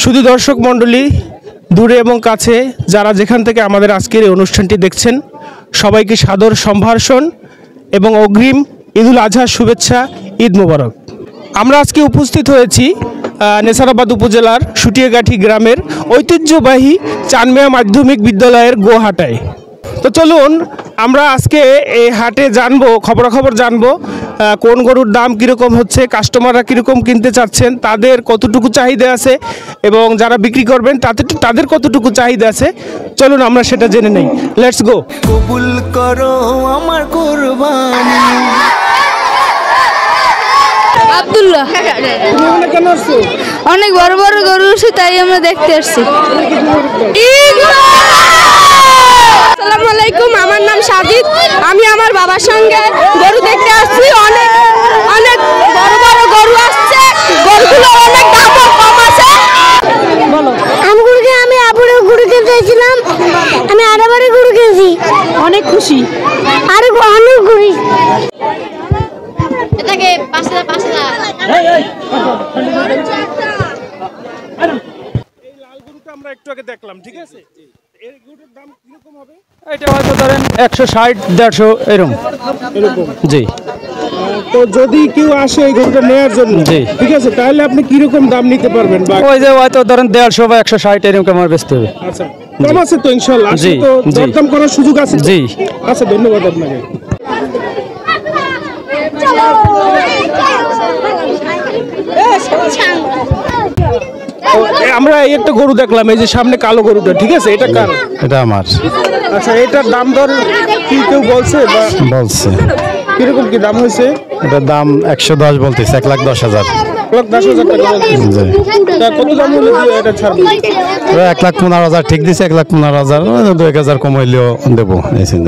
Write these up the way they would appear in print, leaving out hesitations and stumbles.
শুধু দর্শক মণ্ডলী দূরে এবং কাছে যারা যেখান থেকে আমাদের আজকের এই অনুষ্ঠানটি দেখছেন সবাইকে সাদর সম্ভাষণ এবং অগ্রিম ঈদুল আজহার শুভেচ্ছা, ঈদ মোবারক। আমরা আজকে উপস্থিত হয়েছি নেসারাবাদ উপজেলার সুটিয়াগাঠি গ্রামের ঐতিহ্যবাহী চানমিয়া মাধ্যমিক বিদ্যালয়ের গোহাটায়। তো চলুন আমরা আজকে এই হাটে জানবো, খবরাখবর জানবো কোন গরুর দাম কীরকম হচ্ছে, কাস্টমাররা কীরকম কিনতে চাচ্ছেন, তাদের কতটুকু চাহিদা আছে এবং যারা বিক্রি করবেন তাদের কতটুকু চাহিদা আছে। চলুন আমরা সেটা জেনে নেই। Let's go. কবুল করো আমার কুরবানি। আব্দুল্লাহ। অনেক বড় বড় গরু আছে তাই আমরা দেখতে আসছি। আসসালামু আলাইকুম, আমার নাম সাজিদ। আমি আমার বাবার সঙ্গে গরু দেখতে আসছি। অনেক অনেক বড় বড় গরু আসছে, গরুগুলো অনেক দাম কম আছে। আমি আপুরে গরু কিনতেছিলাম, আমি আরেবারে গরু কিনছি, অনেক খুশি আর অনেক ঘুরি। এটাকে 5,000 আমরা একটু আগে দেখলাম, ঠিক আছে? এই গরুর দাম কিরকম হবে? এটা হয়তো ধরেন 160, 150 এরকম। জি। তো যদি কেউ আসে এই গরুটা নেওয়ার জন্য, ঠিক আছে, তাহলে আপনি কিরকম দাম নিতে পারবেন? ওই যে হয়তো ধরেন 150 বা 160 এরকম আমার বেচতে হবে। আচ্ছা, কম আছে তো ইনশাআল্লাহ? জি, তো দরদাম করার সুযোগ আছে? জি। আচ্ছা, ধন্যবাদ আপনাকে। আমরা এই একটা গরু দেখলাম, এই যে সামনে কালো গরুটা, ঠিক আছে, এটা কার? এটা আমার। আচ্ছা, এটার দাম দর কি কেউ বলছে? বলছে। কিরকম কি দাম হয়েছে? এটার দাম 110 বলতেছে, 1,10,000। 1,10,000 টাকা বলতেছে। তা কত দাম হলে এটা ছাড়বে? 1,15,000 ঠিক দিছে, 1,15,000, 2,000 কম হইলেও দেবো।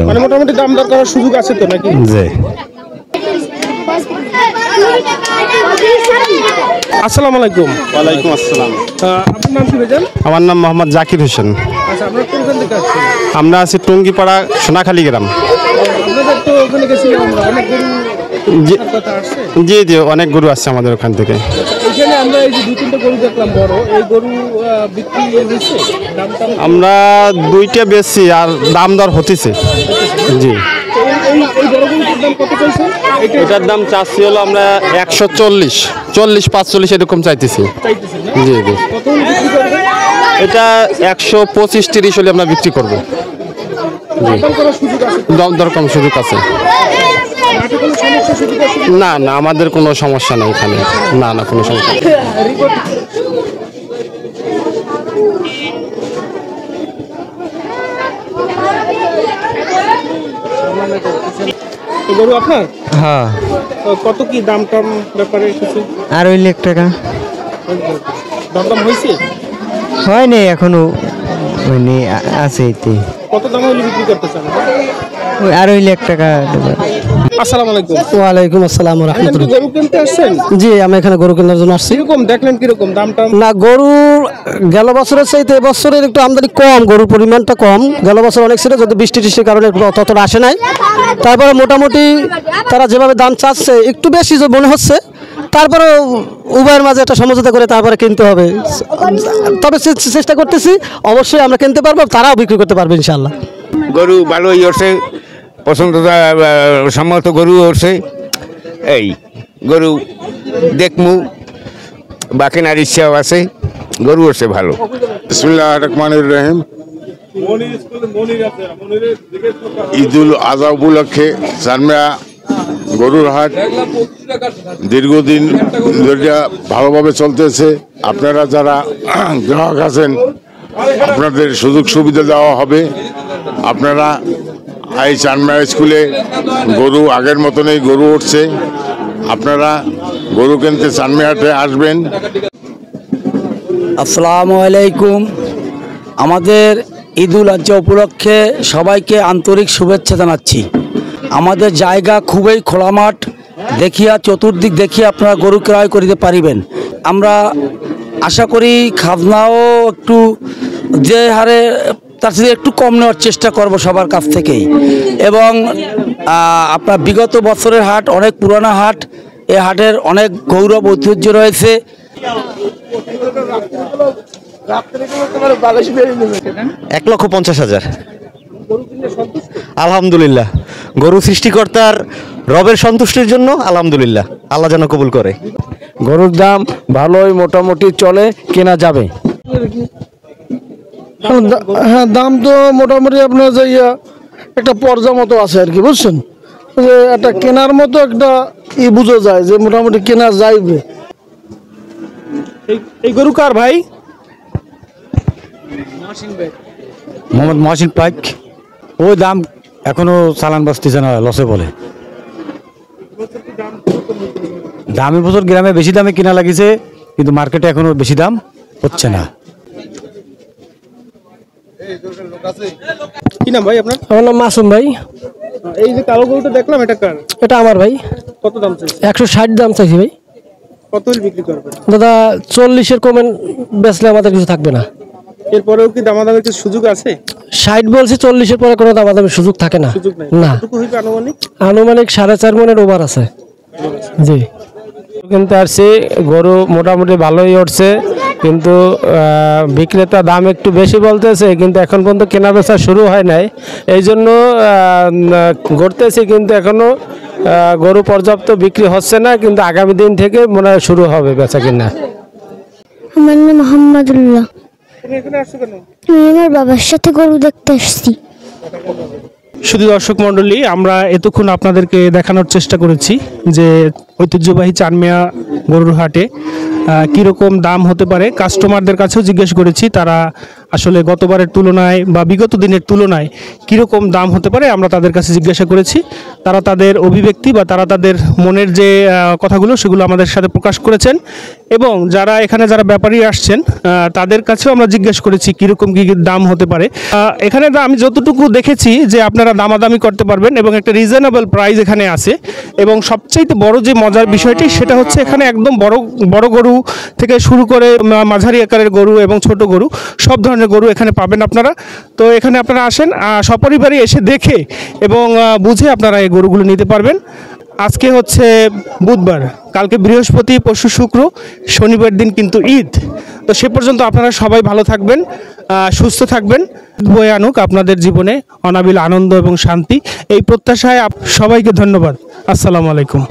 মানে মোটামুটি দাম দর করার সুযোগ আছে তো নাকি? জি। আসসালামু আলাইকুম। ওয়ালাইকুম আসসালাম। আপনার নাম কি ভাইজান? আমার নাম মোহাম্মদ জাকির হোসেন। আচ্ছা, আপনারা কোনখান থেকে আসছেন? আমরা আছি টঙ্গিপাড়া, সোনাখালী গ্রাম। আপনাদের তো ওখানে গেছিলাম আমরা, অনেক গরু কথা আসছে। জি জি, অনেক গরু আসছে আমাদের ওখান থেকে। এখানে আমরা এই যে 2-3টা গরু দেখলাম বড়, এই গরু বিক্রি হয়েছে? দাম টাম আমরা 2টা বেচছি আর দাম দর হতেছে। জি। এই বড় গরুটার দাম কত চাইছে? এটার দাম চাচ্ছি হলো আমরা 140, 45 এরকম চাইতেছি। চাইতেছেন না? জি জি। কত হলে বিক্রি করবেন? এটা 125-30 হলে আমরা বিক্রি করবো। দাম করার সুযোগ আছে? দর দরকম সুযোগ আছে। মাঠে কোনো সমস্যা সুযোগ আছে? না না, আমাদের কোনো সমস্যা নেই এখানে। না না, কোনো সমস্যা নেই। গরু আপনার? হ্যাঁ। কত কি দাম টাম ব্যাপারে এসেছে? আর 1 লাখ টাকা। দাম হয়েছে? হয়নি এখনো, হয়নি, আছে। কত দাম হলে বিক্রি করতে চান? ওই আর 1 লাখ টাকা। আসসালামু আলাইকুম। ওয়ালাইকুম আসসালাম ওয়া রাহমাতুল্লাহ। গরু কিনতে আসছেন? জি, আমি এখানে গরু কেনার জন্য আসছি। কিরকম দেখলেন, কিরকম দাম টাম? না, গরু গেল বছরের চাইতে এবছরের একটু আমদানি কম, গরুর পরিমাণটা কম। গেল বছর অনেক ছিল, যদি বৃষ্টি টিষ্টির কারণে ততটা আসে নাই। তারপরে মোটামুটি তারা যেভাবে দাম চাচ্ছে একটু বেশি যে মনে হচ্ছে, তারপরে উভয়ের মাঝে একটা সমঝোতা করে তারপরে কিনতে হবে। তবে চেষ্টা করতেছি, অবশ্যই আমরা কিনতে পারবো, তারাও বিক্রি করতে পারবে ইনশাল্লাহ। গরু ভালোই উঠছে, পছন্দ সম্মত গরু উঠছে। এই গরু দেখমু, বাকি নার ইচ্ছাও আছে, গরু উঠছে ভালো। বিসমিল্লাহির রহমানির রহিম। ঈদুল আজহা উপলক্ষে চানমিয়া গরুর হাট দীর্ঘদিন ধরে ভালোভাবে চলতেছে। আপনারা যারা গ্রাহক আছেন, আপনাদের সুযোগ সুবিধা দেওয়া হবে। আপনারা এই চানমিয়া স্কুলে গরু আগের মতনই গরু উঠছে। আপনারা গরু কিনতে চানমিয়াতে আসবেন। আসসালামু আলাইকুম। আমাদের ঈদুল আজহা উপলক্ষে সবাইকে আন্তরিক শুভেচ্ছা জানাচ্ছি। আমাদের জায়গা খুবই খোলা মাঠ, দেখিয়া চতুর্দিক দেখিয়া আপনারা গরু ক্রয় করিতে পারিবেন। আমরা আশা করি খাজনাও একটু যে হারে তার সাথে একটু কম নেওয়ার চেষ্টা করব সবার কাছ থেকেই। এবং আপনার বিগত বছরের হাট অনেক পুরানো হাট, এই হাটের অনেক গৌরব ঐতিহ্য রয়েছে। 1,50,000। আলহামদুলিল্লাহ, গরু সৃষ্টিকর্তার রবের সন্তুষ্টির জন্য আলহামদুলিল্লাহ, আল্লাহ যেন কবুল করে। গরুর দাম ভালোই মোটামুটি চলে, কেনা যাবে। হ্যাঁ, দাম তো মোটামুটি আপনার যে একটা পর্যায় মতো আছে আর কি, বুঝছেন, যে একটা কেনার মতো একটা বোঝা যায় যে মোটামুটি কেনা যাইবে। এই গরু কার ভাই? মোহাম্মদ মহসিন পাইক। ওই দাম এখনো চালান বাঁচতেছে না, লসে বলে। দামি বছর গ্রামে বেশি দামে কিনা লাগিছে, কিন্তু মার্কেটে এখনো বেশি দাম হচ্ছে না। কি নাম ভাই আপনার? আমার নাম মাসুম ভাই। এই যে কালো গরুটা দেখলাম, এটা কার? এটা আমার ভাই। কত দাম চাইছে? 160 দাম চাইছি ভাই। কত হলে বিক্রি করবেন? দাদা 40-এর কমে বেচলে আমাদের কিছু থাকবে না। এরপরেও কি দামাদামির কিছু সুযোগ আছে? 60 বলছি, 40-এর পরে কোনো দামাদামির সুযোগ থাকে না। সুযোগ নাই না, কতটুকু হইবে আনুমানিক? আনুমানিক 4.5 মনের ওভার আছে। জি, কিন্তু আসছি, গরু মোটামুটি ভালোই উঠছে, কিন্তু বিক্রেতা দাম একটু বেশি বলতেছে, কিন্তু এখন পর্যন্ত কেনা বেচা শুরু হয় নাই, এই জন্য ঘুরতেছি, কিন্তু এখনো গরু পর্যাপ্ত বিক্রি হচ্ছে না, কিন্তু আগামী দিন থেকে মনে হয় শুরু হবে বেচা কিনা। আমার নাম মোহাম্মদুল্লাহ। তুমি এখানে আসছো কেন? আমি আমার বাবার সাথে গরু দেখতে আসছি। শুধু দর্শক মণ্ডলী, আমরা এতক্ষণ আপনাদেরকে দেখানোর চেষ্টা করেছি যে ঐতিহ্যবাহী চানমিয়া গরুর হাটে কীরকম দাম হতে পারে। কাস্টমারদের কাছেও জিজ্ঞেস করেছি, তারা আসলে গতবারের তুলনায় বা বিগত দিনের তুলনায় কীরকম দাম হতে পারে আমরা তাদের কাছে জিজ্ঞাসা করেছি। তারা তাদের অভিব্যক্তি বা তারা তাদের মনের যে কথাগুলো সেগুলো আমাদের সাথে প্রকাশ করেছেন, এবং যারা এখানে যারা ব্যাপারী আসছেন তাদের কাছেও আমরা জিজ্ঞেস করেছি কীরকম কী দাম হতে পারে। এখানে আমি যতটুকু দেখেছি যে আপনারা দামাদামি করতে পারবেন এবং একটা রিজনেবল প্রাইস এখানে আছে। এবং সবচাইতে বড় যে মজার বিষয়টি সেটা হচ্ছে এখানে একদম বড় গরু থেকে শুরু করে মাঝারি আকারের গরু এবং ছোট গরু সব ধরনের গরু এখানে পাবেন আপনারা। তো এখানে আপনারা আসেন, সপরিবারে এসে দেখে এবং বুঝে আপনারা এই গরুগুলো নিতে পারবেন। আজকে হচ্ছে বুধবার, কালকে বৃহস্পতি, পরশু শুক্র, শনিবার দিন কিন্তু ঈদ। তো সে পর্যন্ত আপনারা সবাই ভালো থাকবেন, সুস্থ থাকবেন, বয়ে আনুক আপনাদের জীবনে অনাবিল আনন্দ এবং শান্তি, এই প্রত্যাশায় সবাইকে ধন্যবাদ। আসসালামু আলাইকুম।